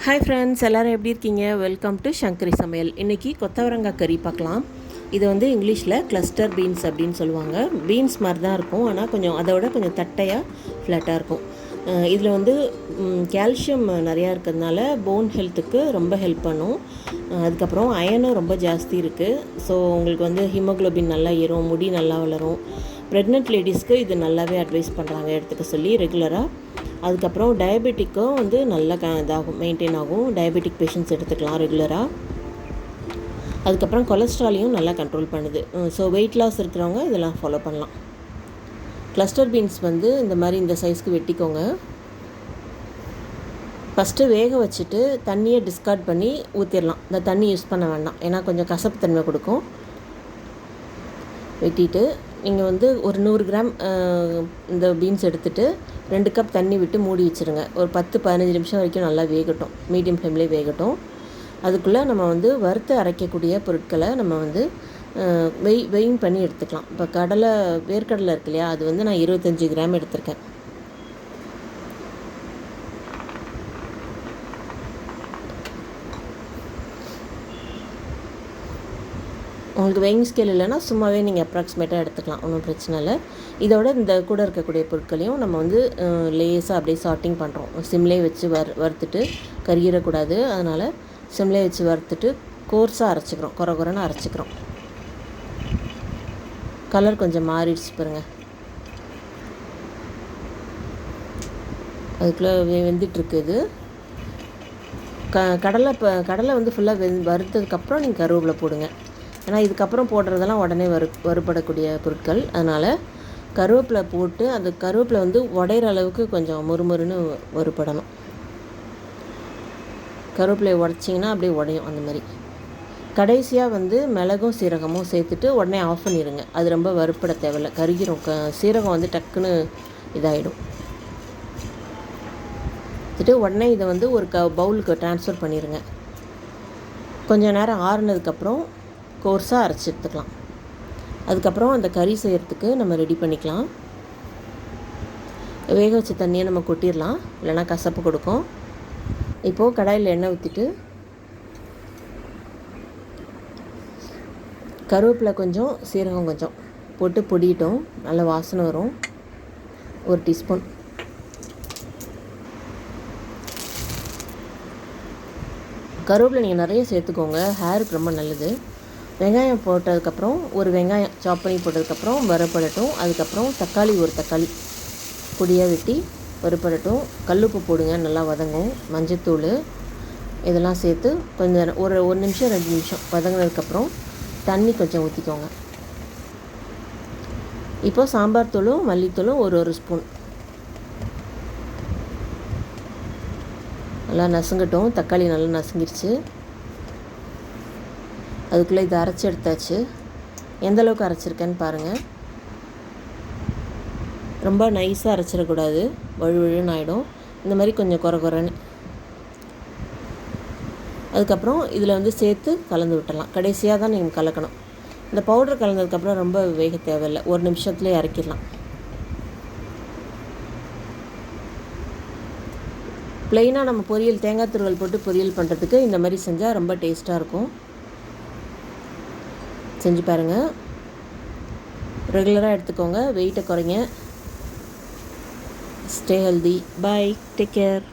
Hi friends, எல்லோரும் எப்படி இருக்கீங்க? வெல்கம் டு சங்கரி சமையல். இன்றைக்கி கொத்தவரங்காய் கறி பார்க்கலாம். இது வந்து இங்கிலீஷில் கிளஸ்டர் பீன்ஸ் அப்படின்னு சொல்லுவாங்க. பீன்ஸ் மாதிரி தான் இருக்கும், ஆனால் அதோட கொஞ்சம் தட்டையாக ஃப்ளாட்டாக இருக்கும். இதில் வந்து கால்சியம் நிறையா இருக்கிறதுனால போன் ஹெல்த்துக்கு ரொம்ப ஹெல்ப் பண்ணும். அதுக்கப்புறம் அயனும் ரொம்ப ஜாஸ்தி இருக்குது. ஸோ உங்களுக்கு வந்து ஹீமோக்ளோபின் நல்லா ஏறும், முடி நல்லா வளரும். ப்ரெக்னென்ட் லேடிஸ்க்கு இது நல்லாவே அட்வைஸ் பண்ணுறாங்க எடுத்துக்க சொல்லி ரெகுலராக. அதுக்கப்புறம் டயபெட்டிக்கும் வந்து நல்லா இதாகும், மெயின்டைன் ஆகும். டயபெட்டிக் பேஷண்ட்ஸ் எடுத்துக்கலாம் ரெகுலராக. அதுக்கப்புறம் கொலஸ்ட்ராலையும் நல்லா கண்ட்ரோல் பண்ணுது. ஸோ வெயிட் லாஸ் இருக்கிறவங்க இதெல்லாம் ஃபாலோ பண்ணலாம். கிளஸ்டர் பீன்ஸ் வந்து இந்த மாதிரி இந்த சைஸ்க்கு வெட்டிக்கோங்க. ஃபஸ்ட்டு வேக வச்சுட்டு தண்ணியை டிஸ்கார்ட் பண்ணி ஊற்றிடலாம். இந்த தண்ணி யூஸ் பண்ண வேண்டாம், ஏன்னா கொஞ்சம் கசப்பு தன்மை கொடுக்கும். வெட்டிட்டு நீங்கள் வந்து ஒரு 100 கிராம் இந்த பீன்ஸ் எடுத்துகிட்டு 2 கப் தண்ணி விட்டு மூடி வச்சுருங்க. ஒரு 10-15 நிமிஷம் வரைக்கும் நல்லா வேகட்டும், மீடியம் ஃப்ளேம்லேயே வேகட்டும். அதுக்குள்ளே நம்ம வந்து வறுத்து அரைக்கக்கூடிய பொருட்களை நம்ம வந்து வெயிங் பண்ணி எடுத்துக்கலாம். இப்போ வேர்க்கடலை இருக்கு இல்லையா, அது வந்து நான் 25 கிராம் எடுத்திருக்கேன். உங்களுக்கு வெயிங் ஸ்கேல் இல்லைன்னா சும்மாவே நீங்கள் அப்ராக்சிமேட்டாக எடுத்துக்கலாம், ஒன்றும் பிரச்சனை இல்லை. இதோட இந்த கூட இருக்கக்கூடிய பொருட்களையும் நம்ம வந்து லேஸாக அப்படியே சார்ட்டிங் பண்ணுறோம். சிம்லேயே வச்சு வறுத்துட்டு கறியிடக்கூடாது, அதனால் சிம்லேயே வச்சு வறுத்துட்டு கோர்ஸாக அரைச்சிக்கிறோம், குறைன்னு அரைச்சிக்கிறோம். கலர் கொஞ்சம் மாறிடுச்சு பாருங்கள். அதுக்குள்ளே வெந்துட்டுருக்கு. இது கடலை வந்து ஃபுல்லாக வறுத்ததுக்கப்புறம் நீங்கள் கருவேப்பிலை போடுங்க. ஏன்னா இதுக்கப்புறம் போடுறதெல்லாம் உடனே வறுபடக்கூடிய பொருட்கள். அதனால் கருவேப்பிலை போட்டு அந்த கருவேப்பிலை வந்து உடையிற அளவுக்கு கொஞ்சம் முறுமுறுன்னு வறுபடணும். கருவேப்பிலையை உடச்சிங்கன்னா அப்படியே உடையும். அந்த மாதிரி கடைசியாக வந்து மிளகும் சீரகமும் சேர்த்துட்டு உடனே ஆஃப் பண்ணிடுங்க. அது ரொம்ப வறுப்பட தேவையில்லை, கருகிரும். சீரகம் வந்து டக்குன்னு இதாகிடும். உடனே இதை வந்து ஒரு பவுலுக்கு ட்ரான்ஸ்ஃபர் பண்ணிடுங்க. கொஞ்சம் நேரம் ஆறுனதுக்கப்புறம் கோர்ஸாக அரைச்சி எடுத்துக்கலாம். அதுக்கப்புறம் அந்த கறி செய்கிறதுக்கு நம்ம ரெடி பண்ணிக்கலாம். வேக வச்ச தண்ணியை நம்ம கொட்டிடலாம், இல்லைனா கசப்பு கொடுக்கும். இப்போது கடாயில் எண்ணெய் ஊற்றிட்டு கருவேப்பிலை கொஞ்சம் சீரகம் கொஞ்சம் போட்டு பொடியிட்டோம், நல்ல வாசனை வரும். 1 டீஸ்பூன் கருவேப்பிலை நீங்கள் நிறைய சேர்த்துக்கோங்க, ஹேருக்கு ரொம்ப நல்லது. வெங்காயம் போட்டதுக்கப்புறம் ஒரு வெங்காயம் சாப் பண்ணி போட்டதுக்கப்புறம் வறுபடட்டும். அதுக்கப்புறம் ஒரு தக்காளி பொடியாக வெட்டி வறுபடட்டும். கல்லுப்பு போடுங்க, நல்லா வதங்கும். மஞ்சத்தூள் இதெல்லாம் சேர்த்து கொஞ்சம் நேரம் ஒரு நிமிஷம் 2 நிமிஷம் வதங்கினதுக்கப்புறம் தண்ணி கொஞ்சம் ஊற்றிக்கோங்க. இப்போது சாம்பார் தூளும் மல்லித்தூளும் ஒரு ஸ்பூன் நல்லா நசுங்கட்டும். தக்காளி நல்லா நசுங்கிருச்சு. அதுக்குள்ளே இதை அரைச்சி எடுத்தாச்சு. எந்த அளவுக்கு அரைச்சிருக்கேன்னு பாருங்கள். ரொம்ப நைஸாக அரைச்சிடக்கூடாது, வழுவழுன்னு ஆகிடும். இந்த மாதிரி கொஞ்சம் குறைன்னு. அதுக்கப்புறம் இதில் வந்து சேர்த்து கலந்து விட்டுடலாம். கடைசியாக தான் நீங்கள் கலக்கணும். இந்த பவுடர் கலந்ததுக்கப்புறம் ரொம்ப வேக தேவையில்லை, 1 நிமிஷத்துலேயே இறக்கிடலாம். ப்ளெயினாக நம்ம பொரியல் தேங்காய் துருவல் போட்டு பொரியல் பண்ணுறதுக்கு இந்த மாதிரி செஞ்சால் ரொம்ப டேஸ்ட்டாக இருக்கும். செஞ்சு பாருங்கள், ரெகுலராக எடுத்துக்கோங்க, வெயிட்டை குறைங்க. Stay healthy. Bye, take care.